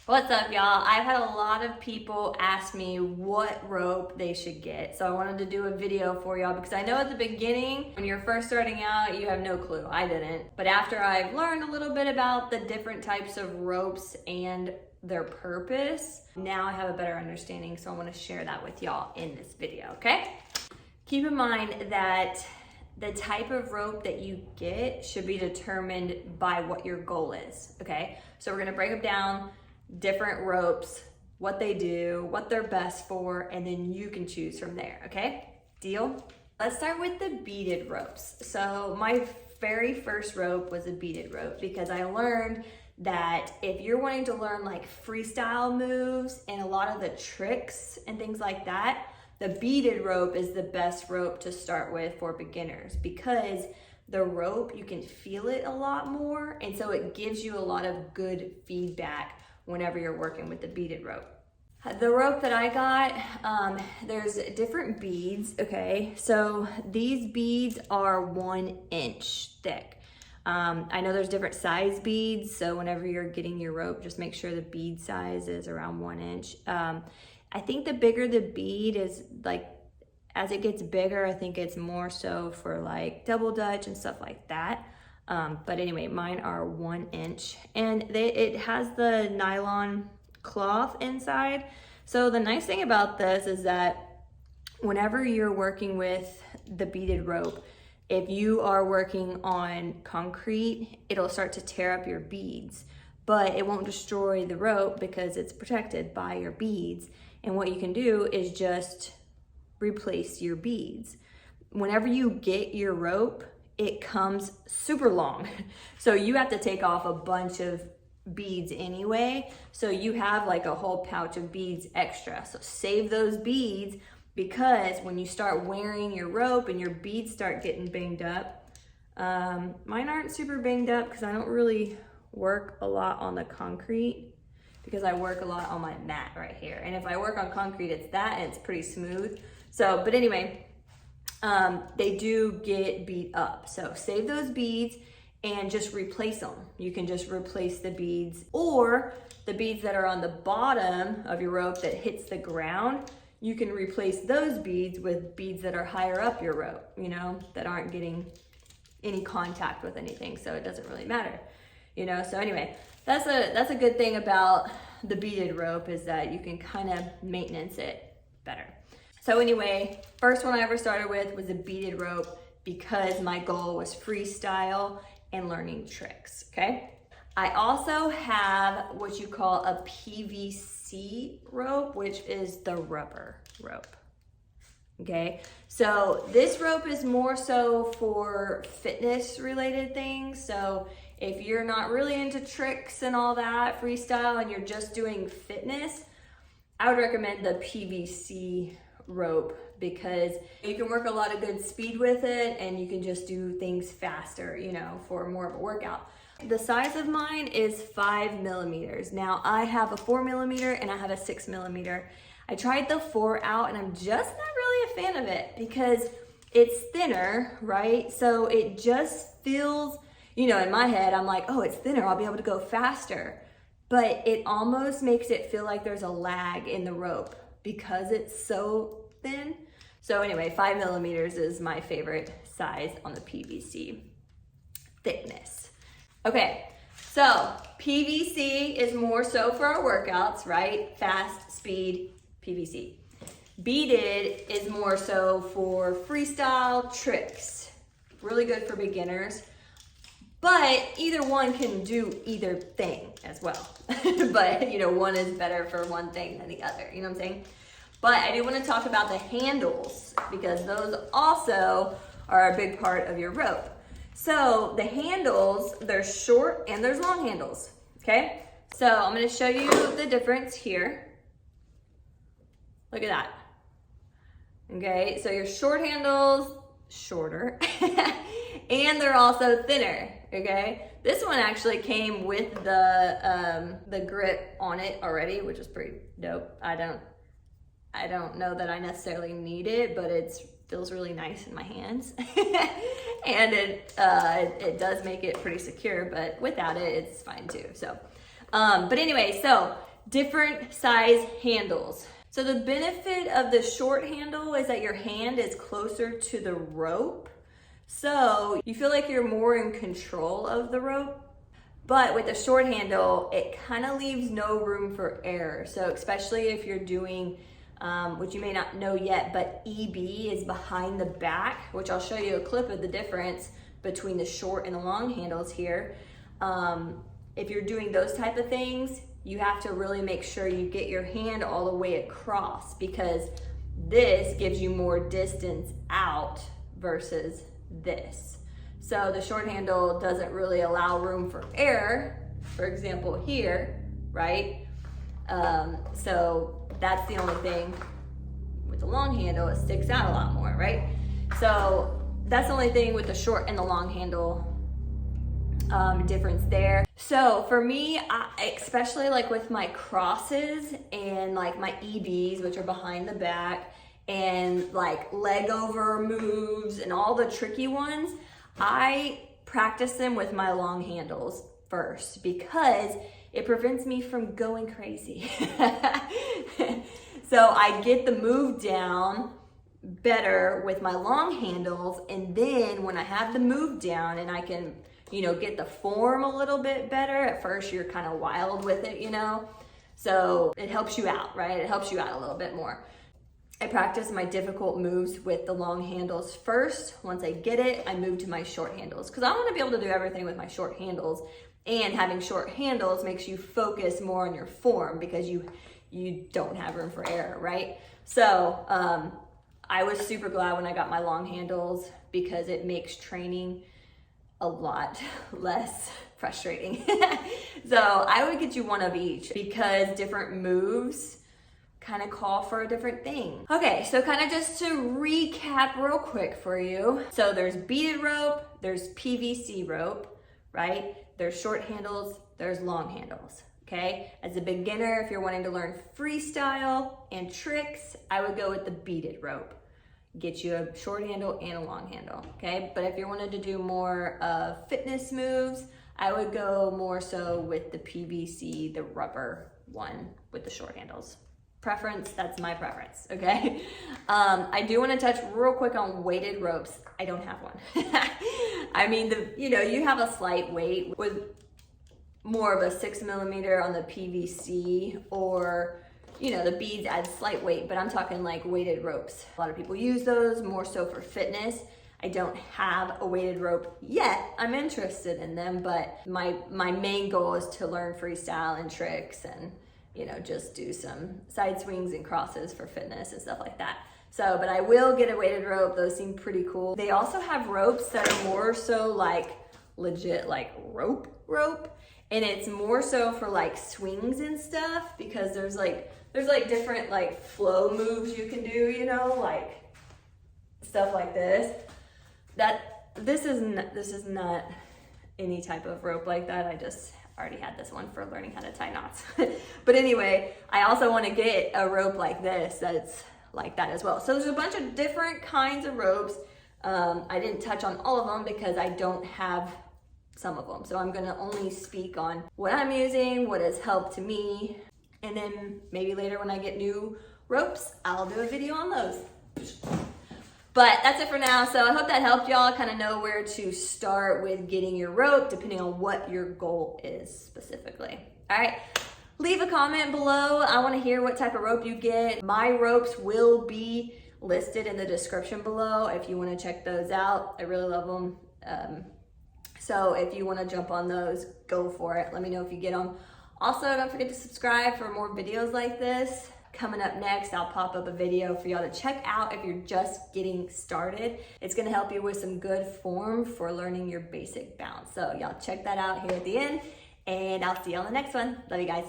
What's up, y'all? I've had a lot of people ask me what rope they should get. So I wanted to do a video for y'all because I know at the beginning, when you're first starting out, you have no clue. I didn't. But after I've learned a little bit about the different types of ropes and their purpose, now I have a better understanding. So I want to share that with y'all in this video, okay? Keep in mind that the type of rope that you get should be determined by what your goal is, okay? So we're gonna break them down, different ropes, what they do, what they're best for, and then you can choose from there, okay? Deal? Let's start with the beaded ropes. So my very first rope was a beaded rope because I learned that if you're wanting to learn like freestyle moves and a lot of the tricks and things like that, the beaded rope is the best rope to start with for beginners because the rope, you can feel it a lot more, and so it gives you a lot of good feedback whenever you're working with the beaded rope. The rope that I got, there's different beads, okay? So these beads are 1 inch thick. I know there's different size beads, so whenever you're getting your rope, just make sure the bead size is around 1 inch. I think the bigger the bead is, like, as it gets bigger, I think it's more so for like double dutch and stuff like that. But anyway, mine are 1 inch and it has the nylon cloth inside. So the nice thing about this is that whenever you're working with the beaded rope, if you are working on concrete, it'll start to tear up your beads, but it won't destroy the rope because it's protected by your beads. And what you can do is just replace your beads. Whenever you get your rope, it comes super long. So you have to take off a bunch of beads anyway. So you have like a whole pouch of beads extra. So save those beads because when you start wearing your rope and your beads start getting banged up, mine aren't super banged up because I don't really work a lot on the concrete because I work a lot on my mat right here. And if I work on concrete, it's that and it's pretty smooth. So, but anyway, they do get beat up. So save those beads and just replace them. You can just replace the beads, or the beads that are on the bottom of your rope that hits the ground, you can replace those beads with beads that are higher up your rope, you know, that aren't getting any contact with anything. So it doesn't really matter, you know? So anyway, that's a good thing about the beaded rope is that you can kind of maintenance it better. So anyway, first one I ever started with was a beaded rope because my goal was freestyle and learning tricks, okay? I also have what you call a PVC rope, which is the rubber rope, okay? So this rope is more so for fitness related things. So if you're not really into tricks and all that, freestyle, and you're just doing fitness, I would recommend the PVC rope because you can work a lot of good speed with it and you can just do things faster, you know, for more of a workout. The size of mine is 5 millimeters. Now I have a 4 millimeter and I have a 6 millimeter. I tried the 4 out and I'm just not really a fan of it because it's thinner, right? So it just feels, you know, in my head, I'm like, oh, it's thinner, I'll be able to go faster. But it almost makes it feel like there's a lag in the rope because it's so thin. So anyway, 5 millimeters is my favorite size on the PVC thickness. Okay, so PVC is more so for our workouts, right? Fast, speed, PVC. Beaded is more so for freestyle tricks. Really good for beginners. But either one can do either thing as well. But, you know, one is better for one thing than the other, you know what I'm saying? But I do want to talk about the handles because those also are a big part of your rope. So the handles, there's short and there's long handles, okay? So I'm going to show you the difference here. Look at that. Okay, so your short handles, shorter, and they're also thinner, okay? This one actually came with the grip on it already, which is pretty dope. I don't know that I necessarily need it, but it feels really nice in my hands. And it does make it pretty secure, but without it, it's fine too. So, But anyway, so different size handles. So the benefit of the short handle is that your hand is closer to the rope. So you feel like you're more in control of the rope. But with the short handle, it kind of leaves no room for error. So especially if you're doing, which you may not know yet, but EB is behind the back, which I'll show you a clip of the difference between the short and the long handles here. If you're doing those type of things, you have to really make sure you get your hand all the way across, because this gives you more distance out versus this. So the short handle doesn't really allow room for error, for example here, right? So that's the only thing. With the long handle, it sticks out a lot more, right? So that's the only thing with the short and the long handle difference there. So for me, especially like with my crosses and like my EBs, which are behind the back, and like leg over moves and all the tricky ones, I practice them with my long handles first because it prevents me from going crazy. So I get the move down better with my long handles, and then when I have the move down and I can, you know, get the form a little bit better. At first you're kind of wild with it, you know, so it helps you out, right? It helps you out a little bit more. I practice my difficult moves with the long handles first. Once I get it, I move to my short handles, because I want to be able to do everything with my short handles, and having short handles makes you focus more on your form because you don't have room for error, right? So I was super glad when I got my long handles because it makes training a lot less frustrating. So I would get you one of each because different moves kind of call for a different thing. Okay, so kind of just to recap real quick for you. So there's beaded rope, there's PVC rope, right? There's short handles, there's long handles, okay? As a beginner, if you're wanting to learn freestyle and tricks, I would go with the beaded rope. Get you a short handle and a long handle, okay? But if you wanted to do more fitness moves, I would go more so with the PVC, the rubber one with the short handles. Preference, that's my preference, okay? I do want to touch real quick on weighted ropes. I don't have one. I mean, you have a slight weight with more of a 6 millimeter on the PVC, or the beads add slight weight, but I'm talking like weighted ropes. A lot of people use those more so for fitness. I don't have a weighted rope yet. I'm interested in them, but my main goal is to learn freestyle and tricks and just do some side swings and crosses for fitness and stuff like that. So, but I will get a weighted rope. Those seem pretty cool. They also have ropes that are more so like legit like rope, and it's more so for like swings and stuff, because there's like different like flow moves you can do, like stuff like this. This is not any type of rope like that. I just already had this one for learning how to tie knots. But anyway, I also want to get a rope like this that's like that as well. So there's a bunch of different kinds of ropes. I didn't touch on all of them because I don't have some of them. So I'm gonna only speak on what I'm using, what has helped to me, and then maybe later when I get new ropes, I'll do a video on those. But that's it for now. So I hope that helped y'all kind of know where to start with getting your rope, depending on what your goal is specifically. All right, leave a comment below. I want to hear what type of rope you get. My ropes will be listed in the description below if you want to check those out. I really love them. So if you want to jump on those, go for it. Let me know if you get them. Also, don't forget to subscribe for more videos like this. Coming up next, I'll pop up a video for y'all to check out if you're just getting started. It's gonna help you with some good form for learning your basic bounce. So y'all check that out here at the end, and I'll see you on the next one. Love you guys.